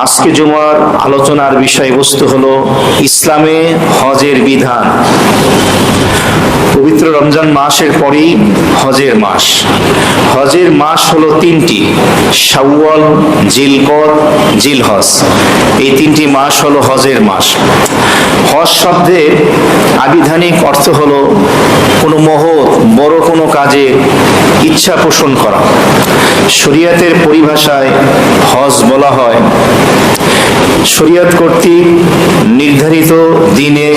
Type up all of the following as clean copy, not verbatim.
আজকে জুমার আলোচনার বিষয়বস্তু হলো ইসলামে হজের বিধান। পবিত্র রমজান মাসের পরেই হজের মাস। হজের মাস হলো তিনটি: শাওয়াল, জিলকদ, জিলহজ। এই তিনটি মাস হলো হজের মাস। হজ শব্দের আবিধানিক অর্থ হলো কোনো মহৎ বড় কোনো কাজে ইচ্ছা পোষণ করা। শরীয়তের পরিভাষায় হজ বলা হয় শরীয়ত কর্তৃক নির্ধারিত দিনে,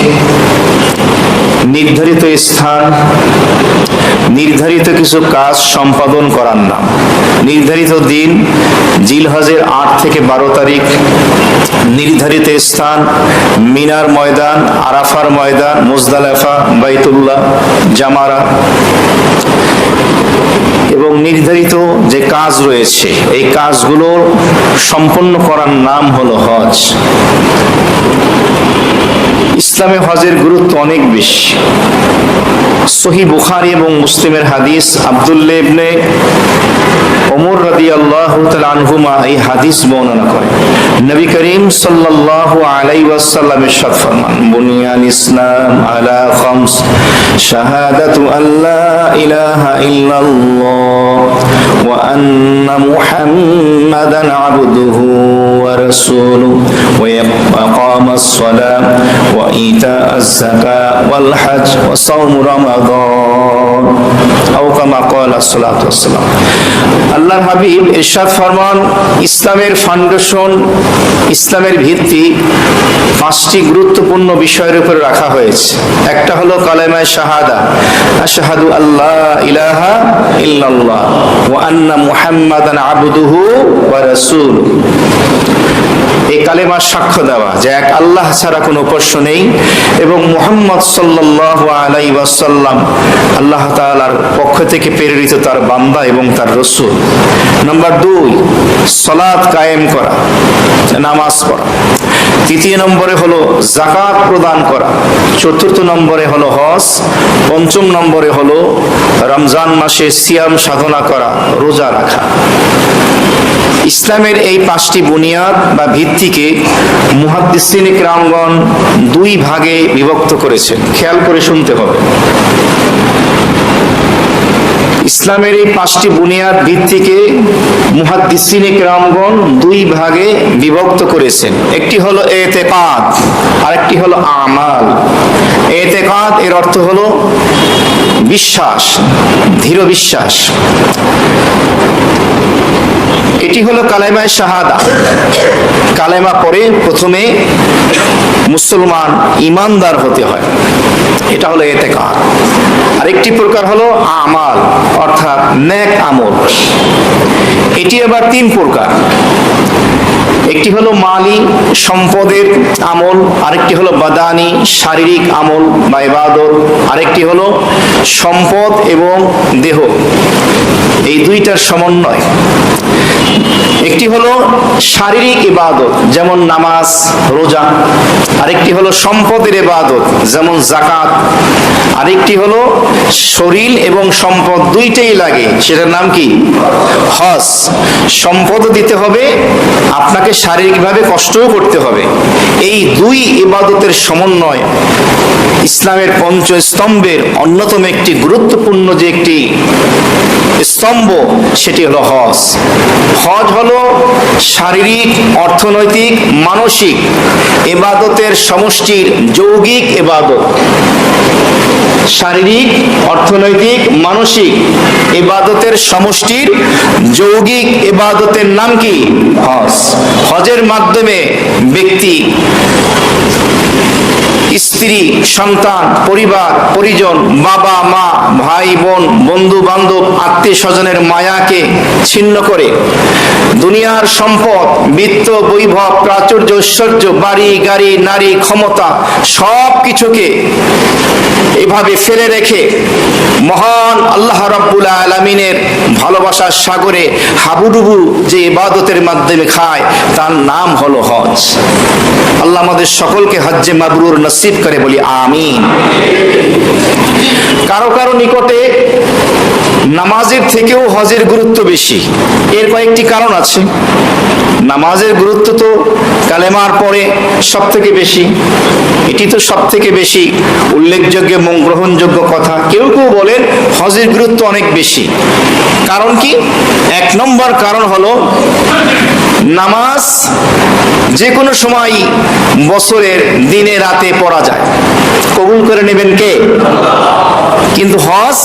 নির্ধারিত স্থান, নির্ধারিত কিছু কাজ সম্পাদন করার নাম। নির্ধারিত দিন জিলহজের ৮ থেকে ১২ তারিখ, নির্ধারিত স্থান মিনার ময়দান, আরাফার ময়দান, মুজদালেফা, বাইতুল্লাহ, জামারা, এবং নির্ধারিত যে কাজ রয়েছে এই কাজগুলো সম্পন্ন করার নাম হলো হজ। ইসলামে হজের গুরুত্ব অনেক বেশি। সহিহ বুখারী এবং মুসলিমের হাদিস, আব্দুল্লাহ ইবনে ওমর রাদিয়াল্লাহু তাআলা আনহুমা এই হাদিস বর্ণনা করেন। নবী করিম সাল্লাল্লাহু আলাইহি ওয়াসাল্লাম ইরশাদ ফরমান, বুনিয়াল ইসলাম আলা খামস, শাহাদাতু আল্লা ইলাহা ইল্লাল্লাহ ওয়া আন্না মুহাম্মাদান আবদুহু ওয়া রাসূলুহু ওয়া ইকামাস সালাহ ওয়া ইতাআজ যাকাত ওয়াল হজ ওয়া সাওম রমাদান আও কামা ক্বালা সাল্লাল্লাহু আলাইহি ওয়াসাল্লাম। আল্লাহর হাবিব ইরশাদ ফরমান, ইসলামের ফাউন্ডেশন, ইসলামের ভিত্তি ৫টি গুরুত্বপূর্ণ বিষয়ের উপর রাখা হয়েছে। একটা হলো কালেমায়ে শাহাদা, আশহাদু আল্লা ইলাহা ইল্লাল্লাহ ওয়া আন্না মুহাম্মাদান আবদুহু ওয়া রাসূলুহু। এই কালেমার সাক্ষ্য দেওয়া যে এক আল্লাহ ছাড়া কোনো উপাস্য নেই এবং মুহাম্মদ সাল্লাল্লাহু আলাইহি ওয়াসাল্লাম আল্লাহ তাআলার পক্ষ থেকে প্রেরিত তার বান্দা এবং তার রাসূল। নাম্বার ২, সালাত কায়েম করা, নামাজ পড়া। তৃতীয় নম্বরে হলো যাকাত প্রদান করা। চতুর্থ নম্বরে হলো হজ। পঞ্চম নম্বরে হলো রমজান মাসে সিয়াম সাধনা করা, রোজা রাখা। ইসলামের এই ৫টি বুনিয়াদ বা ভিত্তিকে মুহাদ্দিসিন কিরামগণ ২ ভাগে বিভক্ত করেছেন। খেয়াল করে শুনতে হবে। ইসলামের এই ৫টি বুনিয়াদ ভিত্তিকে মুহাদ্দিসিন কিরামগণ ২ ভাগে বিভক্ত করেছেন। একটি হলো ইতিকাদ, আরেকটি হলো আমাল। ইতিকাদ এর অর্থ হলো বিশ্বাস, দৃঢ় বিশ্বাস। এটি হলো কালেমায়ে শাহাদা। কালেমা পড়ে প্রথমে মুসলমান ইমানদার হতে হয়, এটা হলো ইতিকাদ। আরেকটি প্রকার হলো আমাল, অর্থাৎ নেক আমল। এটি আবার ৩ প্রকার। একটি হলো মালি, সম্পদের আমল, আরেকটি হলো বাদানি, শারীরিক আমল বা ইবাদত, আরেকটি হলো সম্পদ এবং দেহ, এই ২টার সমন্বয়। একটি হলো শারীরিক ইবাদত যেমন নামাজ, রোজা, আরেকটি হলো সম্পদের ইবাদত যেমন যাকাত, আরেকটি হলো শরীর এবং সম্পদ ২টাই লাগে, সেটার নাম কি? হজ। সম্পদও দিতে হবে, আপনাকে শারীরিকভাবে কষ্টও করতে হবে। এই ২ ইবাদতের সমন্বয় ইসলামের পঞ্চস্তম্ভের অন্যতম একটি গুরুত্বপূর্ণ যে একটি স্তম্ভ, সেটি হলো হজ। হজ হলো শারীরিক, অর্থনৈতিক, মানসিক ইবাদতের সমষ্টির যৌগিক ইবাদত। শারীরিক, অর্থনৈতিক, মানসিক ইবাদতের সমষ্টির যৌগিক ইবাদতের নাম কি? হজ। হজের মাধ্যমে ব্যক্তি স্ত্রী, সন্তান, পরিবার, পরিজন, বাবা মা, ভাই বোন, বন্ধু বান্ধব, আত্মীয় স্বজনের মায়াকে ছিন্ন করে দুনিয়ার সম্পদ, বিত্ত, বৈভব, প্রাচুর্য, ঐশ্বর্য, বাড়ি গাড়ি, নারী, ক্ষমতা সব কিছুকে এভাবে ফেলে রেখে মহান আল্লাহ রাব্বুল আলামিনের ভালোবাসার সাগরে হাবুডুবু যে ইবাদতের মাধ্যমে খায় তার নাম হলো হজ। আল্লাহ আমাদের সকলকে হজ্জে মাবরুর নসিব করে, বলি আমিন। কারো কারো নিকটে নামাজের থেকেও হজের গুরুত্ব বেশি। এর কয়েকটি কারণ আছে। আছে। নামাজের গুরুত্ব তো কালেমার পরে সব থেকে বেশি, এটি তো সব থেকে বেশি উল্লেখযোগ্য এবং গ্রহণযোগ্য কথা। কেউ কেউ বলেন হজের গুরুত্ব অনেক বেশি। কারণ কি? এক নম্বর কারণ হলো নামাজ যে কোনো সময় বছরের দিনে রাতে পড়া যায়, কবুল করে নেবেন কে? কিন্তু হজ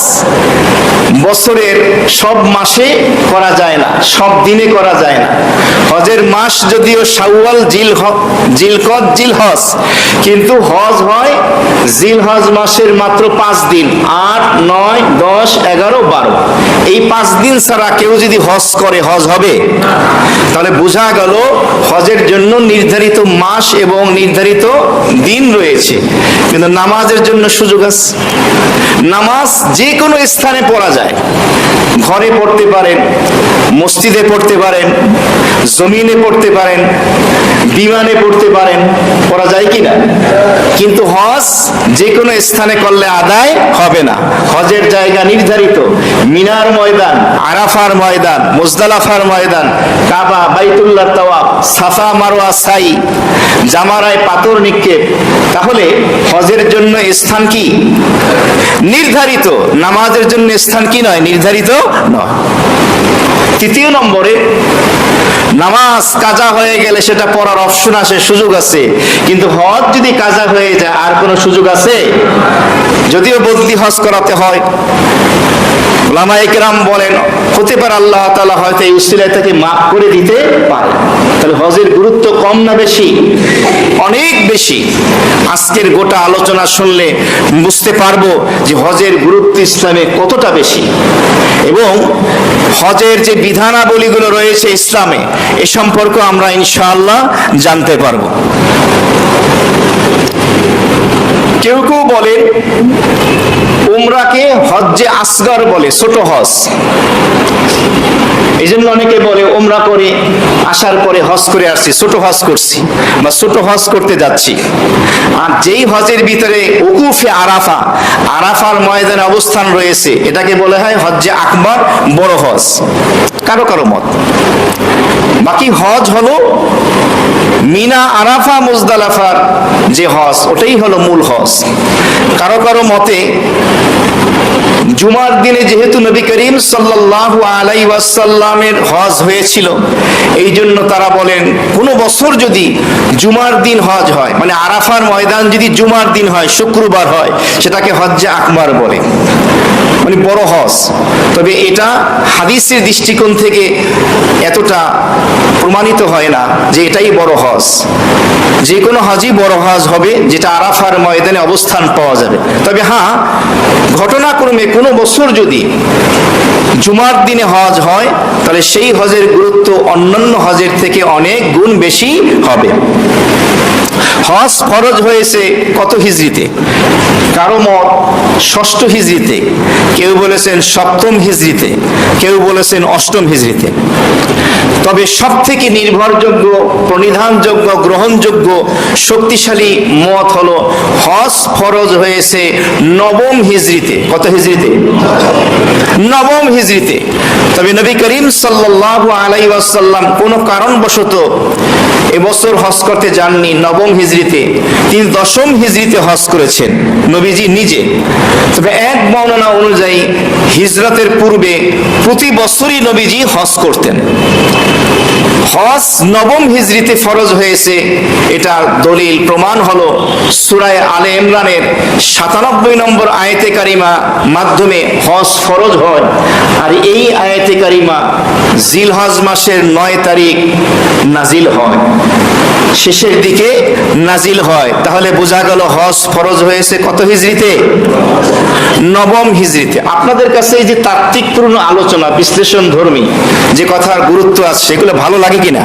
বছরের সব মাসে করা যায় না, সব দিনে করা যায় না। হজের মাস যদিও শাওয়াল, জিলকদ, জিলহজ, কিন্তু হজ হয় জিলহজ মাসের মাত্র 5 দিন, 8, 9, 10, 11, 12। এই 5 দিন ছাড়া কেউ যদি হজ করে হজ হবে? তাহলে বোঝা গেল হজের জন্য নির্ধারিত মাস এবং নির্ধারিত দিন রয়েছে, কিন্তু নামাজের জন্য সুযোগ আছে। নামাজ যে কোনো স্থানে পড়া যায়, ঘরে পড়তে পারেন, মসজিদে পড়তে পারেন, জমিনে পড়তে পারেন, বিমানে পড়তে পারেন, পড়া যায় কি না? কিন্তু হজ যে কোনো স্থানে করলে আদায় হবে না। হজের জায়গা নির্ধারিত, মিনার ময়দান, আরাফার ময়দান, মুজদালাফার ময়দান, কাবা, বাইতুল্লাহ তাওয়াফ, সাফা মারওয়া সাই, জামারায় পাথর নিক্ষেপ। তাহলে হজের জন্য স্থান কি? নির্ধারিত। নামাজের জন্য স্থান কি নয়? নির্ধারিত নয়। তৃতীয় নম্বরে, নামাজ কাজা হয়ে গেলে সেটা পড়ার অপশন আছে, সুযোগ আছে, কিন্তু হজ যদি কাজা হয়ে যায় আর কোনো সুযোগ আছে? যদিও বদলি হজ করাতে হয়। উলামায়ে কেরাম বলেন হতে পারে আল্লাহ তাআলা হয়তো এই উসিলায় তাকে মাফ করে দিতে পারে। তাহলে হজের গুরুত্ব কম না বেশি? অনেক বেশি। আজকের গোটা আলোচনা শুনলে বুঝতে পারবো যে হজের গুরুত্ব ইসলামে কতটা বেশি, এবং হজের যে বিধানাবলীগুলো রয়েছে ইসলামে এ সম্পর্কে আমরা ইনশাআল্লাহ জানতে পারবো। কেউ কেউ বলেন উমরাকে হজ্জে আসগর বলে, ছোট হজ। এই জন্য অনেকে বলে উমরা করে আসার পরে হজ করে আসছি, ছোট হজ করছি বা ছোট হজ করতে যাচ্ছি। আর যেই হজের ভিতরে উকুফে আরাফা, আরাফার ময়দানে অবস্থান রয়েছে, এটাকে বলে হয় হজ্জে আকবর, বড় হজ। কারো কারো মত। বাকি হজ হলো মিনা, আরাফা, মুজদালাফার যে হজ, ওটাই হলো মূল হজ। কারো কারো মতে জুমার দিনে যেহেতু নবী করিম সাল্লাল্লাহু আলাইহি ওয়াসাল্লামের হজ হয়েছিল, এই জন্য তারা বলেন কোনো বছর যদি জুমার দিন হজ হয়, মানে আরাফার ময়দান যদি জুমার দিন হয়, শুক্রবার হয়, সেটাকে হজ্জে আকবর বলে, মানে বড় হজ। তবে এটা হাদিসের দৃষ্টিকোণ থেকে এতটা প্রমাণিত হয় না যে এটাই বড় হজ। যে কোনো হজই বড় হজ হবে যেটা আরাফার ময়দানে অবস্থান পাওয়া যাবে। তবে হ্যাঁ, ঘটনাক্রমে কোনো বছর যদি জুমার দিনে হজ হয়, তাহলে সেই হজের গুরুত্ব অন্যান্য হজের থেকে অনেক গুণ বেশি হবে। হজ ফরজ হয়েছে কত হিজরিতে? কারো মত 6ষ্ঠ হিজরিতে, কেউ বলেছেন 7ম হিজরিতে, কেউ বলেছেন 8ম হিজরিতে। তবে সব থেকে নির্ভরযোগ্য, প্রণিধানযোগ্য, গ্রহণযোগ্য, শক্তিশালী মত হলো হজ ফরজ হয়েছে 9ম হিজরিতে। কত হিজরিতে? 9ম হিজরিতে। তবে নবী করিম সাল্লাল্লাহু আলাইহি ওয়াসাল্লাম কোনো কারণবশত এবছর হজ করতে যাননি 9ম হিজরিতে, তিনি 10ম হিজরিতে হজ করেছেন নবীজি নিজে। তবে এক বর্ণনা অনুযায়ী হিজরতের পূর্বে প্রতি বছরই নবীজি হজ করতেন। হজ 9ম হিজরিতে ফরজ হয়েছে, এটা দলিল প্রমাণ হলো সূরা আলে ইমরানের 97 নম্বর আয়াতে কারিমা মাধ্যমে হজ ফরজ হয়। আর এই আয়াতে কারিমা জিলহজ মাসের 9 তারিখ নাজিল হয়, শেষের দিকে নাজিল হয়। তাহলে বোঝা গেল হজ ফরজ হয়েছে কত হিজরিতে? 9ম হিজরিতে। আপনাদের কাছে এই যে তাত্ত্বিকপূর্ণ আলোচনা, বিশ্লেষণ ধর্মী যে কথার গুরুত্ব আছে, সেগুলো ভালো লাগে কিনা?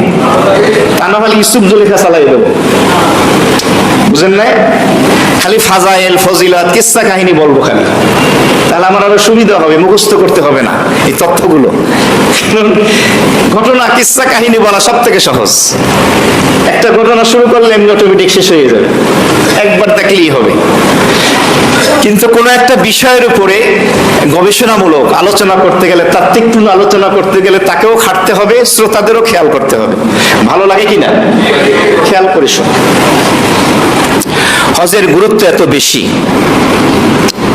তা না হলে ইউসুফ জুলেখা চালাই দেবো, বুঝেন না? খালি ফাজাইল, ফজিলত, কিসসা কাহিনী বলবো খালি, তাহলে আমার আরো সুবিধা হবে, মুখস্থ করতে হবে না এই তথ্যগুলো। ঘটনা, কিসসা কাহিনী বলা সব থেকে সহজ। একটা ঘটনা শুরু করলে এমনি অটোমেটিক শেষ হয়ে যাবে, একবার দেখলেই হবে। কিন্তু কোনো একটা বিষয়ের উপরে গবেষণামূলক আলোচনা করতে গেলে, তাত্ত্বিকপূর্ণ আলোচনা করতে গেলে তাকেও খাটতে হবে, শ্রোতাদেরও খেয়াল করতে হবে। ভালো লাগে কিনা খেয়াল করে শোনো। হজের গুরুত্ব এত বেশি,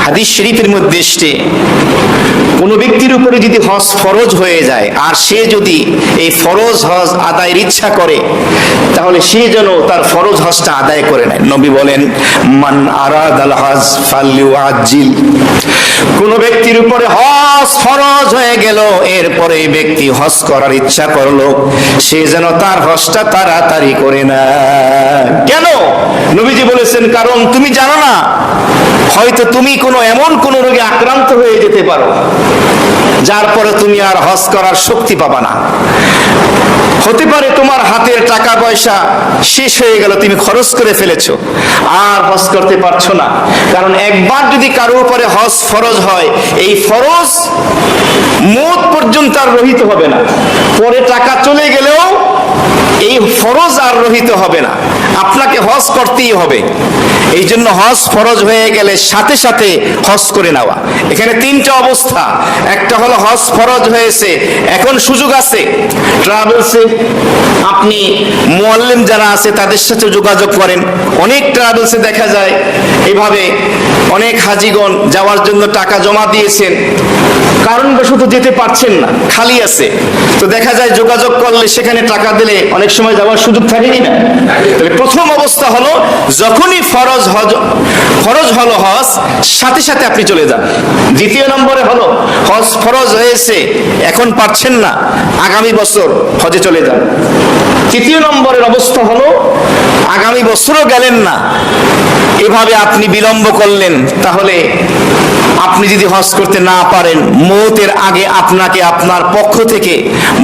হাদিস শরীফের মধ্যে এসেছে কোন ব্যক্তির উপরে যদি হজ ফরজ হয়ে যায় আর সে যদি এই ফরজ হজ আদায়ের ইচ্ছা করে, তাহলে সে যেন তার ফরজ হজটা আদায় করে নেয়। নবী বলেন, মান আরাদাল হজ ফালইউআজ্জিল। কোন ব্যক্তির উপরে হজ ফরজ হয়ে গেল, এরপরে এই ব্যক্তি হজ করার ইচ্ছা করলো, সে যেন তার হজটা তাড়াতাড়ি করে নেয়। কেন? নবীজি বলেছেন, কারণ তুমি জানো না, হয়তো তুমি এমন কোন রোগে আক্রান্ত হয়ে যেতে পারো যার পরে তুমি আর হজ করার শক্তি পাবা না। হতে পারে তোমার হাতের টাকা পয়সা শেষ হয়ে গেল, তুমি খরচ করে ফেলেছো, আর হজ করতে পারছো না। কারণ একবার যদি কারো উপরে হজ ফরজ হয়, এই ফরজ মওত পর্যন্ত আর রহিত হবে না। পরে টাকা চলে গেলেও এই ফরজ আর রহিত হবে না, আপনাকে হজ করতেই হবে। এই জন্য হজ ফরজ হয়ে গেলে সাথে সাথে হজ করে নেওয়া। এখানে তিনটা অবস্থা। একটা হলো হজ ফরজ হয়েছে, এখন সুযোগ আছে, ট্রাভেলসে আপনি মুআল্লিম যারা আছে তাদের সাথে যোগাযোগ করেন। অনেক ট্রাভেলসে দেখা যায় এভাবে অনেক হাজিগণ যাওয়ার জন্য টাকা জমা দিয়েছেন, কারণবশত যেতে পারছেন না, খালি আছে, তো দেখা যায় যোগাযোগ করলে সেখানে টাকা দিলে অনেক সময় যাওয়ার সুযোগ থাকে না। তাহলে প্রথম অবস্থা হলো যখনই ফরজ হলো হজ, সাথে সাথে আপনি চলে যান। দ্বিতীয় নম্বরে হলো হজ ফরজ হয়েছে, এখন পারছেন না, আগামী বছর হজে চলে যান। তৃতীয় নম্বরের অবস্থা হলো আগামী বছরও গেলেন না, এভাবে আপনি বিলম্ব করলেন, তাহলে আপনি যদি হজ করতে না পারেন, মওতের আগে আপনাকে আপনার পক্ষ থেকে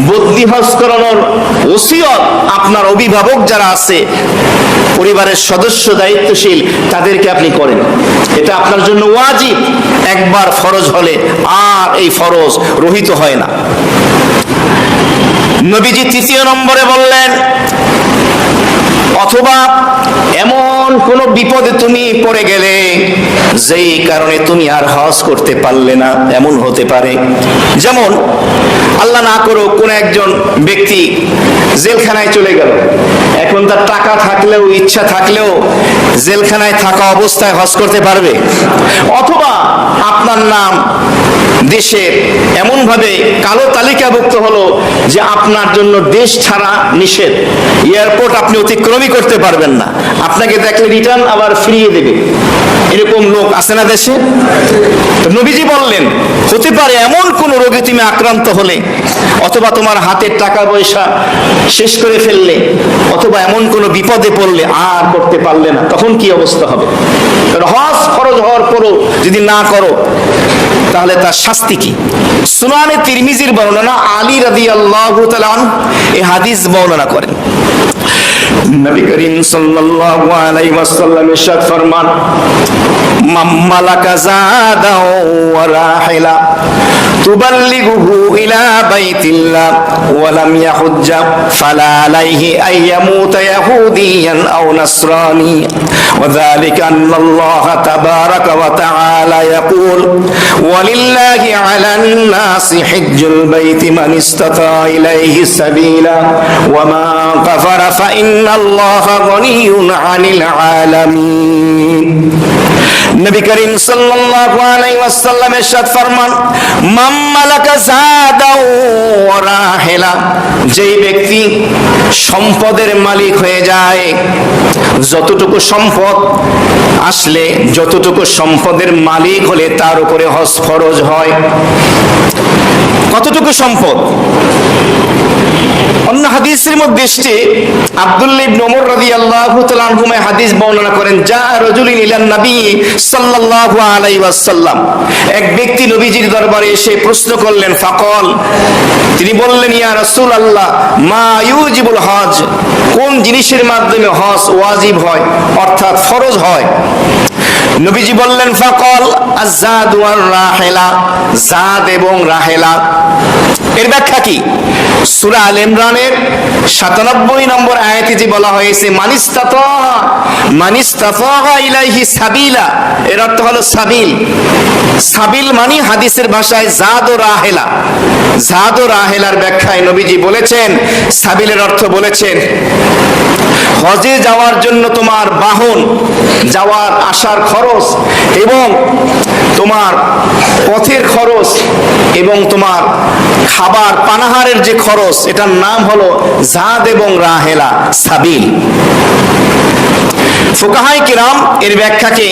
বদলি হজ করানোর ওসিয়ত আপনার অভিভাবক যারা আছে, পরিবারের সদস্য দায়িত্বশীল, তাদেরকে আপনি করেন। এটা আপনার জন্য ওয়াজিব। একবার ফরজ হলে আর এই ফরজ রহিত হয় না। নবীজি তৃতীয় নম্বরে বললেন, অথবা এমন কোন বিপদে তুমি পড়ে গেলে যেই কারণে তুমি আর হজ করতে পারলে না, এমন হতে পারে। যেমন আল্লাহ না করুক কোন একজন ব্যক্তি জেলখানায় চলে গেল, এখন তার টাকা থাকলেও ইচ্ছা থাকলেও জেলখানায় থাকা অবস্থায় হজ করতে পারবে? অথবা আপনার নাম দেশের এমন ভাবে কালো তালিকাভুক্ত হলো যে আপনার জন্য দেশ ছাড়া নিষেধ, এয়ারপোর্ট আপনি অতিক্রমই করতে পারবেন না, আপনাকে দেখলে রিটার্ন আবার ফিরিয়ে দেবে, এরকম লোক আছে না দেশে? নবীজি বললেন, হতে পারে এমন কোন রোগে তুমি আক্রান্ত হলে, অথবা তোমার হাতের টাকা পয়সা শেষ করে ফেললে, অথবা এমন কোন বিপদে পড়লে আর করতে পারলে না, তখন কি অবস্থা হবে? হজ ফরজ হওয়ার পরও যদি না করো, তাহলে তার শাস্তি কি? সুনানে তিরমিজির বর্ণনা, আলী রাদিয়াল্লাহু তাআলা আনহু এই হাদিস বর্ণনা করেন। নবী করিম সাল্লাল্লাহু আলাইহি ওয়াসাল্লাম ইরশাদ ফরমান, মাম্মালাকা যাদা ওয়া রাহিলা তুবাল্লিগুহু ইলা বাইতিল্লাহ ওয়া লাম ইয়াহুজ্জা ফালা আলাইহি আইয়ামুতা ইয়াহুদিয়ান আও নাসরানি ওয়া যালিকা আন্নাল্লাহা তাবারাকা ওয়া তাআলা ইয়াকুল ওয়ালিল্লাহি আলান নাসি হিজ্জুল বাইতি মান ইসতাতা ইলাইহি সাবিলা ওয়া মা কাফারা ফা ইন্নাল্লাহা গনিয়্যুন আনিল আলামিন। নবী করিম সাল্লাল্লাহু আলাইহি ওয়াসাল্লাম ইরশাদ ফরমান, মান মালাকা যাদা ওয়া রাহিলা, যেই ব্যক্তি সম্পদের মালিক হয়ে যায়, যতটুকু সম্পদ আসলে, যতটুকু সম্পদের মালিক হলে তার উপরে হজ ফরজ হয়। কতটুকু সম্পদ? অন্য হাদিসের মধ্যে এসেছে, আব্দুল্লাহ ইবনে ওমর রাদিয়াল্লাহু তাআলা আনহু হাদিস বর্ণনা করেন, যা রাজুলিন ইলান নবী সাল্লাল্লাহু আলাইহি ওয়াসাল্লাম, এক ব্যক্তি নবীজির দরবারে এসে প্রশ্ন করলেন, ফাকাল, তিনি বললেন, ইয়া রাসূলুল্লাহ, মা ইউজিবুল হজ, কোন জিনিসের মাধ্যমে হজ ওয়াজিব হয়, অর্থাৎ ফরজ হয়? নবীজি বললেন, ফাকাল আয-যাদ ওয়ার রাহিলা, জাদ এবং রাহেলা। এর ব্যাখ্যা কি? সূরা আল ইমরানের 97 নম্বর আয়াতে যে বলা হয়েছে মানিস্তাতা ইলাইহি সাবিলা, এর অর্থ হলো সাবিল। সাবিল মানে হাদিসের ভাষায় জাদ ও রাহেলা। জাদ ও রাহেলার ব্যাখ্যায় নবীজি বলেছেন, সাবিলের অর্থ বলেছেন হজে যাওয়ার জন্য তোমার বাহন, যাওয়ার আসার খরচ এবং তোমার পথের খরচ এবং তোমার খাবার পানাহারের যে খরচ, এটার নাম হলো জাদ এবং রাহেলা, সাবিল। ফুকাহায়ে কিরাম এর ব্যাখ্যাকে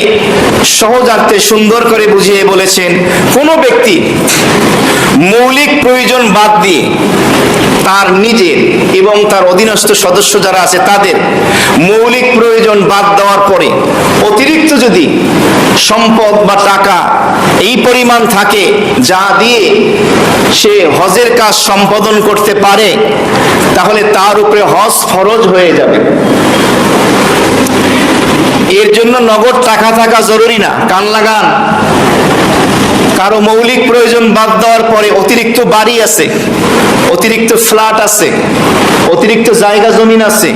সহজার্থে সুন্দর করে বুঝিয়ে বলেছেন, কোন ব্যক্তি মৌলিক প্রয়োজন বাদ দিয়ে তার নিজের এবং তার অধীনস্থ সদস্য যারা আছে তাদের মৌলিক প্রয়োজন বাদ দেওয়ার পরে অতিরিক্ত যদি সম্পদ বা টাকা এই পরিমাণ থাকে যা দিয়ে সে হজের কাজ সম্পাদন করতে পারে, তাহলে তার উপরে হজ ফরজ হয়ে যাবে। এর জন্য নগদ টাকা থাকা জরুরি না। কান লাগান, কারো মৌলিক প্রয়োজন বাদ দেওয়ার পরে অতিরিক্ত বাড়ি আছে, অতিরিক্ত ফ্ল্যাট আছে, অতিরিক্ত জায়গা জমিন আছে,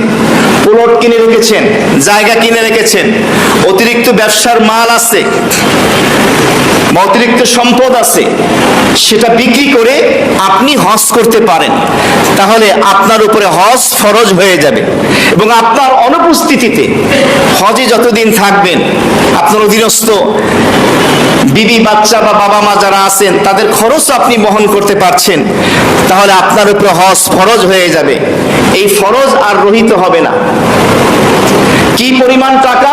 প্লট কিনে রেখেছেন, জায়গা কিনে রেখেছেন, অতিরিক্ত ব্যবসার মাল আছে, অতিরিক্ত সম্পদ আছে, সেটা বিক্রি করে আপনি হজ করতে পারেন, তাহলে আপনার উপরে হজ ফরজ হয়ে যাবে। এবং আপনার অনুপস্থিতিতে হজে যতদিন থাকবেন, আপনার অধীনস্থ বিবি বাচ্চা বা বাবা মা যারা আছেন তাদের খরচ আপনি বহন করতে পারছেন, তাহলে আপনার উপরে হজ ফরজ হয়ে যাবে। এই ফরজ আর রহিত হবে না। কি পরিমাণ টাকা?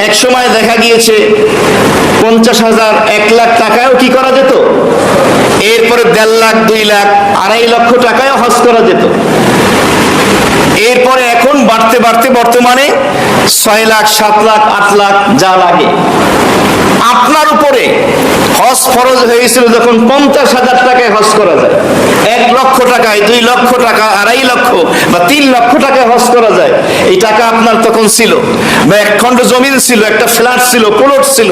এক সময় দেখা গিয়েছে 50,000 1 লাখ টাকায়ও কি করা যেত, এরপরে 1.5 লাখ 2 লাখ 2.5 লক্ষ টাকায়ও হজ করা যেত। এরপরে এখন বাড়তে বাড়তে বর্তমানে 6 লাখ 7 লাখ 8 লাখ যা লাগে। আপনার উপরে হজ ফরজ হয়েছিল যখন 50,000 টাকায় হজ করা যায়, 1 লক্ষ টাকায়, 2 লক্ষ টাকা, 2.5 লক্ষ বা 3 লক্ষ টাকায় হজ করা যায়। এই টাকা আপনার তখন ছিল, বা 1 খণ্ড জমিন ছিল, একটা ফ্ল্যাট ছিল, প্লট ছিল,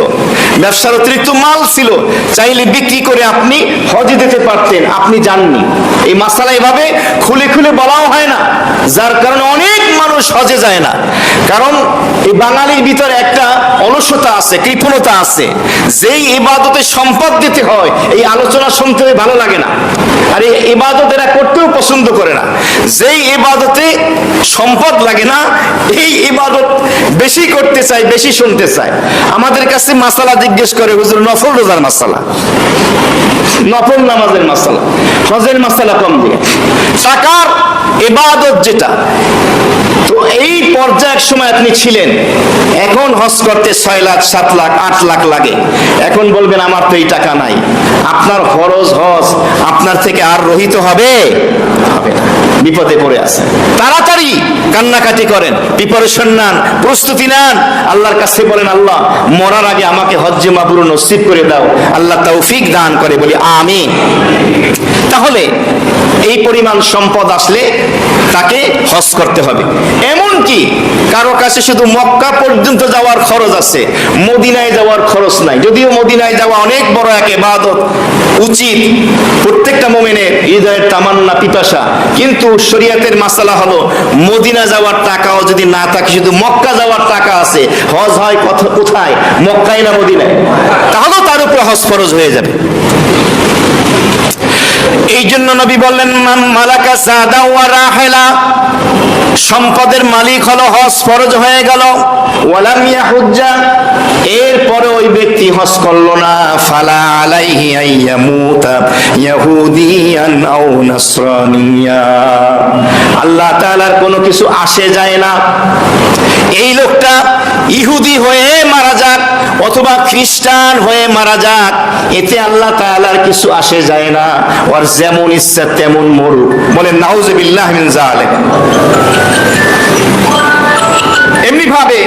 ব্যবসার অতিরিক্ত মাল ছিল, চাইলে বিক্রি করে আপনি হজে দিতে পারতেন, আপনি যাননি। এই মাসালা এভাবে খুলে খুলে বলাও হয় না, যার কারণে অনেক মানুষ হজে যায় না। কারণ এই বাঙালির ভিতরে একটা অলসতা আছে, কৃপণতা আছে। যেই ইবাদতে সম্পদ দিতে হয় এই আলোচনা শুনতে ভালো লাগে না, আর এই ইবাদত এরা করতেও পছন্দ করে না। যেই ইবাদতে সম্পদ লাগে না এই ইবাদত বেশি করতে চায়, বেশি শুনতে চায়। আমাদের কাছে মাসালা জিজ্ঞেস করে, হুজুর নফল রোজার মাসালা, নফল নামাজের মাসালা, হজের মাসালা কম দিয়ে। টাকার ইবাদত যেটা, তো এই পর্যায়ের সময় আপনি ছিলেন, এখন হজ করতে 6 লাখ 7 লাখ 8 লাখ লাগে, এখন বলবেন আমার তো এই টাকা নাই। আপনার ফরজ হজ আপনার থেকে আর রহিত হবে হবে না, বিপদে পড়ে আছে। তাড়াতাড়ি কান্নাকাটি করেন, প্রিপারেশন নেন, প্রস্তুতি নেন, আল্লাহর কাছে বলেন, আল্লাহ মরার আগে আমাকে হজ্জে মাবরুর নসিব করে দাও। আল্লাহ তৌফিক দান করে, বলি আমিন। তাহলে এই পরিমাণ সম্পদ আসলে তাকে হজ করতে হবে। এমন কি কারো কাছে শুধু মক্কা পর্যন্ত যাওয়ার খরচ আছে, মদিনায় যাওয়ার খরচ নাই। যদিও মদিনায় যাওয়া অনেক বড় এক ইবাদত, উচিত, প্রত্যেকটা মুমিনের হৃদয়ের তামান্না পিপাসা, কিন্তু শরীয়তের মাসালা হলো মদিনা যাওয়ার টাকাও যদি না থাকে, শুধু মক্কা যাওয়ার টাকা আছে, হজ হয় কোথায়, মক্কায় না মদিনায়, তাহলেও তার উপর হজ ফরজ হয়ে যাবে। এই জন্য নবী বললেন, মান মালাকা সাদা ওয়া রাহিলা, সম্পদের মালিক হলো, হজ ফরজ হয়ে গেল। ওয়ালাম ইয়াহুজ্জা, এরপরে ওই ব্যক্তি হজ করলো না, ফালা আলাইহি আইয়ামুতা ইয়াহুদিয়ান আও নাসরানিয়া, আল্লাহ তাআলার কোনো কিছু আসে যায় না। এই লোকটা ইহুদি হয়ে মারা যাক অথবা খ্রিস্টান হয়ে মারা যাক, এতে আল্লাহ তাআলার কিছু আসে যায় না। ওর যেমন ইচ্ছা তেমন মরুক, বলেন নাউযুবিল্লাহ মিন যালিক। এমনি ভাবে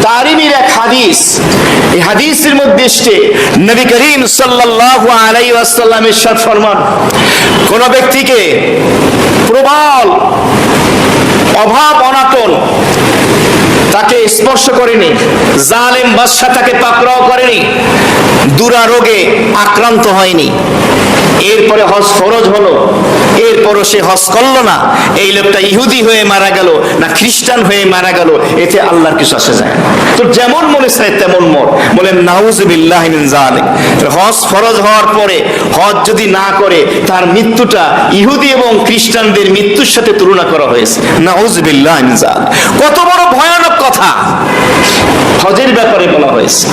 দারিমির এক হাদিস, এই হাদিসের মধ্যে এসেছে নবী করিম সাল্লাল্লাহু আলাইহি ওয়াসাল্লাম ইরশাদ ফরমান, কোন ব্যক্তিকে প্রবল অভাব অনাটন তাকে স্পর্শ করেনি, জালেম বাদশা তাকে পাকড়াও করেনি, দুরারোগে আক্রান্ত হয়নি, এরপরে হজ ফরজ হলো, এরপরও সে হজ করলো না, এই লোকটা ইহুদি হয়ে মারা গেল না খ্রিস্টান হয়ে মারা গেল, এতে আল্লাহর কিছু আসে যায় না। তো যেমন মনে চায় তেমন মর। বলেন নাউজুবিল্লাহি মিন যালিক। হজ ফরজ হওয়ার পরে হজ যদি না করে তার মৃত্যুটা ইহুদি এবং খ্রিস্টানদের মৃত্যুর সাথে তুলনা করা হয়েছে। নাউজুবিল্লাহি মিন যালিক। কত বড় ভয়ানক কথা হজের ব্যাপারে বলা হয়েছে।